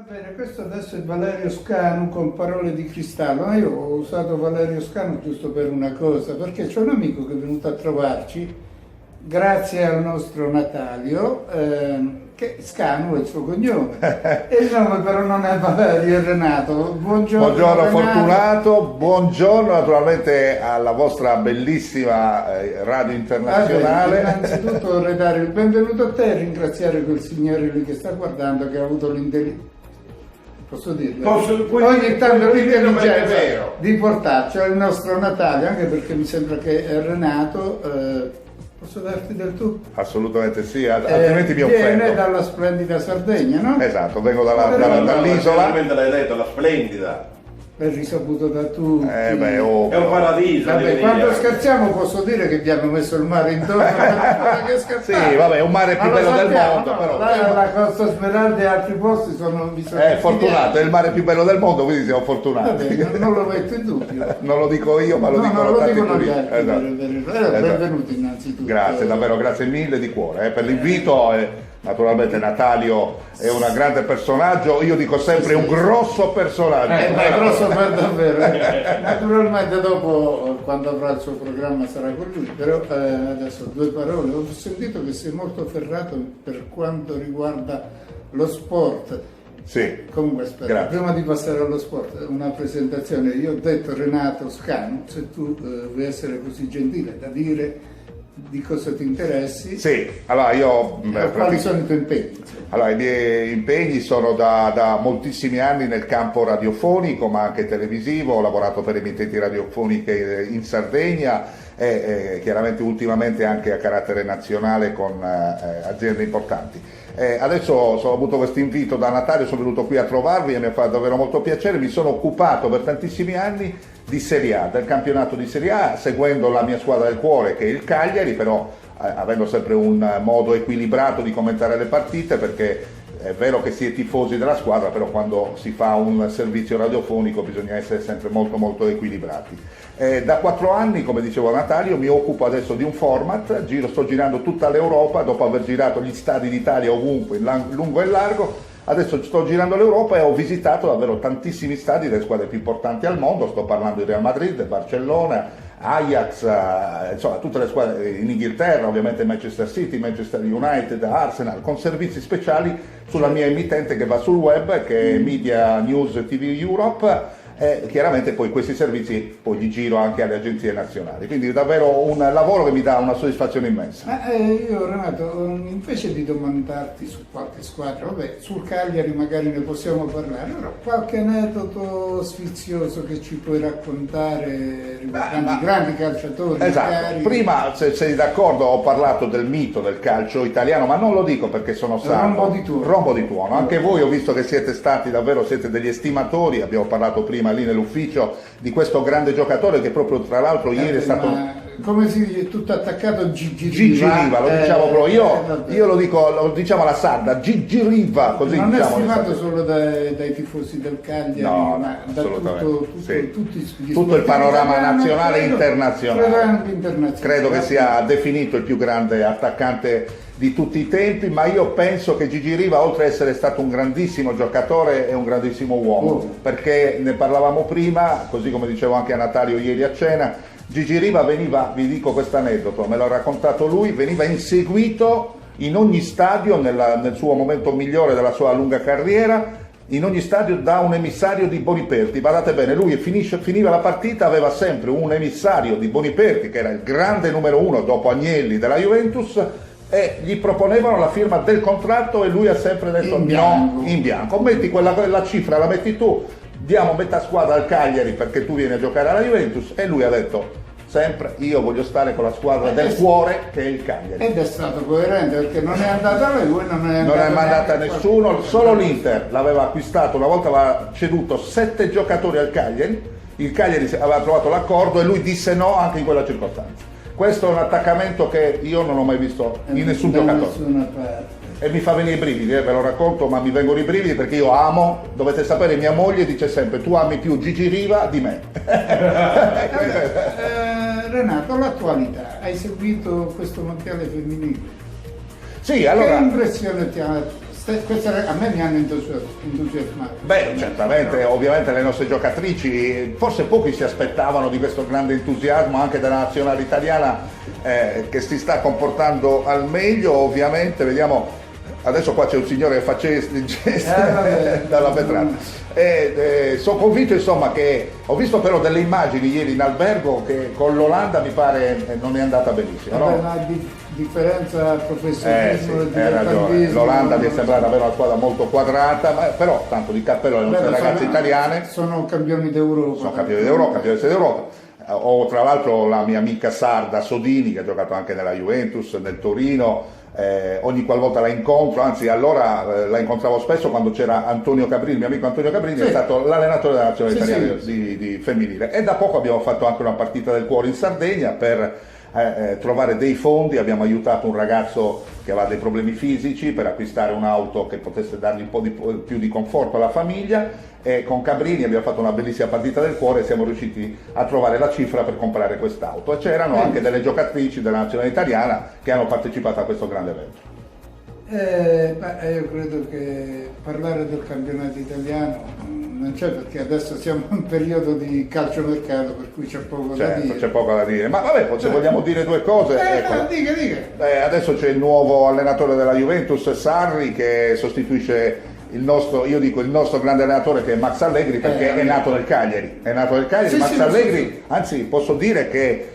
bene, questo adesso è Valerio Scanu con Parole di Cristallo, ma io ho usato Valerio Scanu giusto per una cosa, perché c'è un amico che è venuto a trovarci, grazie al nostro Natalio, che Scanu è il suo cognome, e il nome però non è Valerio, è Renato. Buongiorno, Buongiorno Renato. Fortunato, buongiorno naturalmente alla vostra bellissima radio internazionale. Innanzitutto vorrei dare il benvenuto a te e ringraziare quel signore lì che sta guardando, che ha avuto l'intelligenza. Posso dirlo? Ogni tanto l'intelligenza di portarci il nostro Natale, anche perché mi sembra che Renato, posso darti del tu? Assolutamente sì, altrimenti mi offendo. Viene dalla splendida Sardegna, no? Esatto, vengo dall'isola. L'hai detto, la splendida. È risaputo da tutti. È un paradiso. Vabbè, quando scherziamo posso dire che vi hanno messo il mare intorno. Che sì, vabbè, è un mare più bello del mondo, no, però. La Costa Smeralda e altri posti sono fortunato, è il mare più bello del mondo, quindi siamo fortunati. Vabbè, non lo metto in dubbio. Non lo dico io, ma lo dicono tanti turisti. Esatto. Benvenuti innanzitutto. Grazie, davvero, grazie mille di cuore per l'invito. Naturalmente Natalio è un grande personaggio, io dico sempre un grosso personaggio. Grosso per davvero. Naturalmente dopo, quando avrà il suo programma, sarà con lui, però adesso due parole. Ho sentito che sei molto ferrato per quanto riguarda lo sport. Sì. Comunque aspetta, prima di passare allo sport, una presentazione. Io ho detto Renato Scanu, se tu vuoi essere così gentile da dire di cosa ti interessi. Sì, allora io... quali sono i tuoi impegni? Allora, i miei impegni sono da moltissimi anni nel campo radiofonico, ma anche televisivo. Ho lavorato per emittenti radiofoniche in Sardegna e chiaramente ultimamente anche a carattere nazionale con aziende importanti. Adesso ho avuto questo invito da Natalio, sono venuto qui a trovarvi e mi ha fatto davvero molto piacere. Mi sono occupato per tantissimi anni di Serie A, del campionato di Serie A, seguendo la mia squadra del cuore che è il Cagliari, però avendo sempre un modo equilibrato di commentare le partite, perché è vero che si è tifosi della squadra, però quando si fa un servizio radiofonico bisogna essere sempre molto molto equilibrati. Da 4 anni, come dicevo Natalio, mi occupo adesso di un format, sto girando tutta l'Europa, dopo aver girato gli stadi d'Italia ovunque, lungo e largo. Adesso sto girando l'Europa e ho visitato davvero tantissimi stadi delle squadre più importanti al mondo, sto parlando di Real Madrid, Barcellona, Ajax, insomma tutte le squadre in Inghilterra, ovviamente Manchester City, Manchester United, Arsenal, con servizi speciali sulla mia emittente che va sul web, che è Media News TV Europe. E chiaramente poi questi servizi poi li giro anche alle agenzie nazionali, quindi davvero un lavoro che mi dà una soddisfazione immensa. Io Renato, invece di domandarti su qualche squadra, vabbè, sul Cagliari magari ne possiamo parlare, però qualche aneddoto sfizioso che ci puoi raccontare riguardando i grandi calciatori. Esatto, magari. Prima se sei d'accordo ho parlato del mito del calcio italiano, ma non lo dico perché sono santo. Rombo di tuono, anche voi ho visto che siete stati davvero, siete degli estimatori, abbiamo parlato prima lì nell'ufficio di questo grande giocatore che proprio tra l'altro ieri è stato... come si dice, tutto attaccato Gigi Riva, lo diciamo proprio, io lo dico, lo diciamo alla sarda, Gigi Riva, così non diciamo. Non è stimato solo dai tifosi del Cagliari, no, ma da tutto il panorama nazionale e internazionale. Credo che sia definito il più grande attaccante di tutti i tempi, ma io penso che Gigi Riva, oltre ad essere stato un grandissimo giocatore, è un grandissimo uomo, perché ne parlavamo prima, così come dicevo anche a Natalio ieri a cena. Gigi Riva veniva, vi dico questo aneddoto, me l'ha raccontato lui, veniva inseguito in ogni stadio, nel suo momento migliore della sua lunga carriera, in ogni stadio da un emissario di Boniperti. Guardate bene, lui finiva la partita, aveva sempre un emissario di Boniperti, che era il grande numero 1 dopo Agnelli della Juventus, e gli proponevano la firma del contratto e lui ha sempre detto no, in bianco. Metti quella cifra, la metti tu, diamo metà squadra al Cagliari perché tu vieni a giocare alla Juventus, e lui ha detto sempre io voglio stare con la squadra del cuore che è il Cagliari. Ed è stato coerente perché non è andata a lui, non è mandata a nessuno, solo l'Inter l'aveva acquistato, una volta aveva ceduto 7 giocatori al Cagliari, il Cagliari aveva trovato l'accordo e lui disse no anche in quella circostanza. Questo è un attaccamento che io non ho mai visto in nessun giocatore. E mi fa venire i brividi, ve lo racconto, ma mi vengono i brividi perché io amo, dovete sapere, mia moglie dice sempre tu ami più Gigi Riva di me. Renato, l'attualità, hai seguito questo mondiale femminile? Sì, allora... Che impressione ti ha A me mi hanno entusiasmato. Beh, certamente, ovviamente le nostre giocatrici, forse pochi si aspettavano di questo grande entusiasmo anche della nazionale italiana che si sta comportando al meglio, ovviamente, vediamo, adesso qua c'è un signore che fa gesti dalla vetrata. Sono convinto insomma che ho visto però delle immagini ieri in albergo che con l'Olanda mi pare non è andata benissimo. Vabbè, No? ma differenza professionismo Sì, hai ragione. L'Olanda mi è sembrata avere una squadra molto quadrata, però tanto di cappello alle nostre ragazze italiane. Sono campioni d'Europa. Sono campioni d'Europa, campioni d'Europa. Ho tra l'altro la mia amica sarda Sodini che ha giocato anche nella Juventus, nel Torino. Ogni qualvolta la incontro, anzi allora la incontravo spesso quando c'era Antonio Cabrini, mio amico Antonio Cabrini, sì, è stato l'allenatore della nazionale italiana sì. di femminile, e da poco abbiamo fatto anche una partita del cuore in Sardegna per trovare dei fondi. Abbiamo aiutato un ragazzo che aveva dei problemi fisici per acquistare un'auto che potesse dargli un po' più di conforto alla famiglia, e con Cabrini abbiamo fatto una bellissima partita del cuore e siamo riusciti a trovare la cifra per comprare quest'auto, e c'erano anche delle giocatrici della nazionale italiana che hanno partecipato a questo grande evento. Io credo che parlare del campionato italiano non c'è, perché adesso siamo in periodo di calciomercato, per cui c'è poco da dire. C'è poco da dire, ma vabbè, se vogliamo dire due cose, ecco. No, dica. Adesso c'è il nuovo allenatore della Juventus, Sarri, che sostituisce il nostro grande allenatore, che è Max Allegri, perché è nato nel Cagliari. Sì, Max sì, Allegri, sì. Anzi posso dire che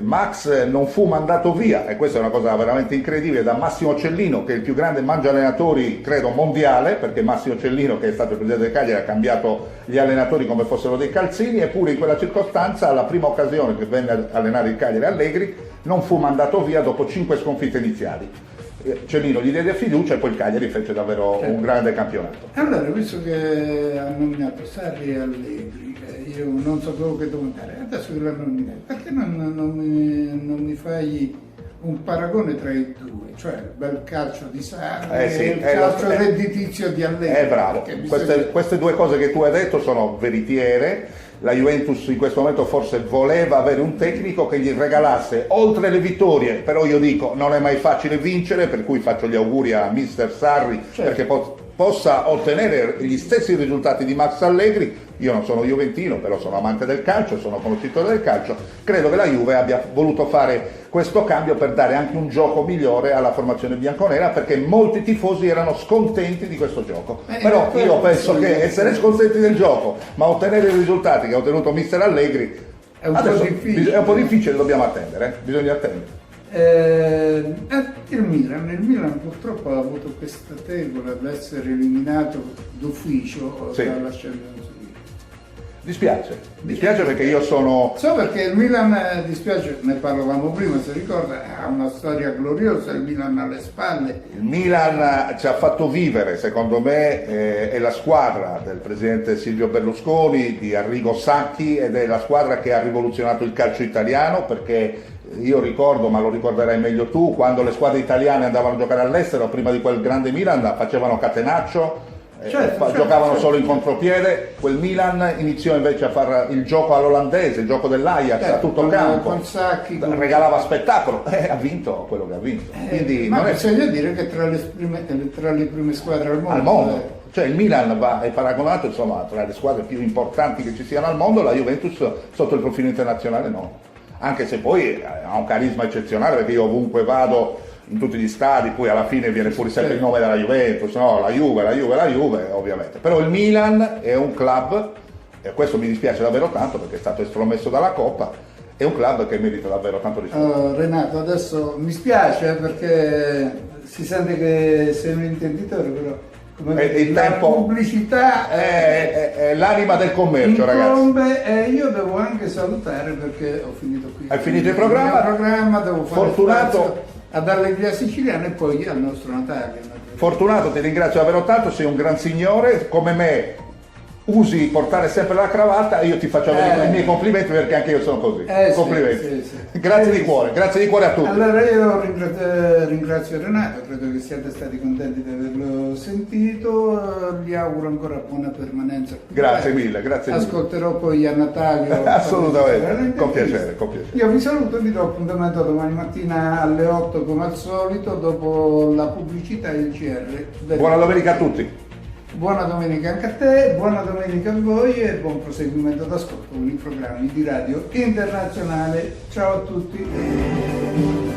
Max non fu mandato via, e questa è una cosa veramente incredibile, da Massimo Cellino, che è il più grande mangia allenatori credo mondiale, perché Massimo Cellino, che è stato il presidente del Cagliari, ha cambiato gli allenatori come fossero dei calzini, eppure in quella circostanza, alla prima occasione che venne a allenare il Cagliari, Allegri non fu mandato via dopo 5 sconfitte iniziali. Cellino gli diede fiducia e poi il Cagliari fece davvero un grande campionato. Allora, visto che ha nominato Sarri e Allegri, io non sapevo che devo andare, adesso che l'ha nominato, perché non mi fai un paragone tra i due, cioè il bel calcio di Sarri Sì, e il calcio redditizio di Allegri? Bravo, queste due cose che tu hai detto sono veritiere. La Juventus in questo momento forse voleva avere un tecnico che gli regalasse, oltre le vittorie, però io dico non è mai facile vincere, per cui faccio gli auguri a mister Sarri, certo, perché possa ottenere gli stessi risultati di Max Allegri. Io non sono juventino, però sono amante del calcio, sono conoscitore del calcio. Credo che la Juve abbia voluto fare questo cambio per dare anche un gioco migliore alla formazione bianconera, perché molti tifosi erano scontenti di questo gioco. Però io penso che essere scontenti del gioco, ma ottenere i risultati che ha ottenuto mister Allegri è un po' difficile, dobbiamo attendere, bisogna attendere. Il Milan purtroppo ha avuto questa tegola di essere eliminato d'ufficio dalla Champions League. Dispiace perché io sono... So, perché il Milan, dispiace, ne parlavamo prima, se ricorda, ha una storia gloriosa, il Milan alle spalle. Il Milan ci ha fatto vivere, secondo me, è la squadra del presidente Silvio Berlusconi, di Arrigo Sacchi, ed è la squadra che ha rivoluzionato il calcio italiano, perché io ricordo, ma lo ricorderai meglio tu, quando le squadre italiane andavano a giocare all'estero, prima di quel grande Milan, facevano catenaccio, giocavano solo in contropiede. Quel Milan iniziò invece a fare il gioco all'olandese, il gioco dell'Ajax a tutto campo, con Sacchi, regalava spettacolo, ha vinto quello che ha vinto. Quindi ma non è... bisogna dire che tra le prime squadre al mondo. Cioè il Milan è paragonato insomma tra le squadre più importanti che ci siano al mondo, la Juventus sotto il profilo internazionale no, anche se poi ha un carisma eccezionale, perché io ovunque vado, in tutti gli stadi, poi alla fine viene fuori sempre il nome della Juventus, no? La Juve, ovviamente. Però il Milan è un club, e questo mi dispiace davvero tanto perché è stato estromesso dalla Coppa, è un club che merita davvero tanto rispetto. Renato, adesso mi spiace perché si sente che sei un intenditore, però il la tempo, pubblicità è l'anima del commercio, incombe, ragazzi. Io devo anche salutare perché ho finito qui. Hai finito il programma? Devo fare Fortunato ad Allegria Siciliana e poi al nostro Natale. Fortunato, ti ringrazio davvero tanto, sei un gran signore, come me usi portare sempre la cravatta, io ti faccio i miei complimenti perché anche io sono così. Sì, Complimenti. sì. Grazie di cuore a tutti. Allora io ringrazio Renato, credo che siate stati contenti di averlo sentito, gli auguro ancora buona permanenza. Grazie mille, grazie mille. Ascolterò poi a Natale. Assolutamente, con piacere. Io vi saluto e vi do appuntamento domani mattina alle 8 come al solito, dopo la pubblicità e il GR. Buona domenica a tutti. Buona domenica anche a te, buona domenica a voi e buon proseguimento d'ascolto con i programmi di Radio Internazionale. Ciao a tutti.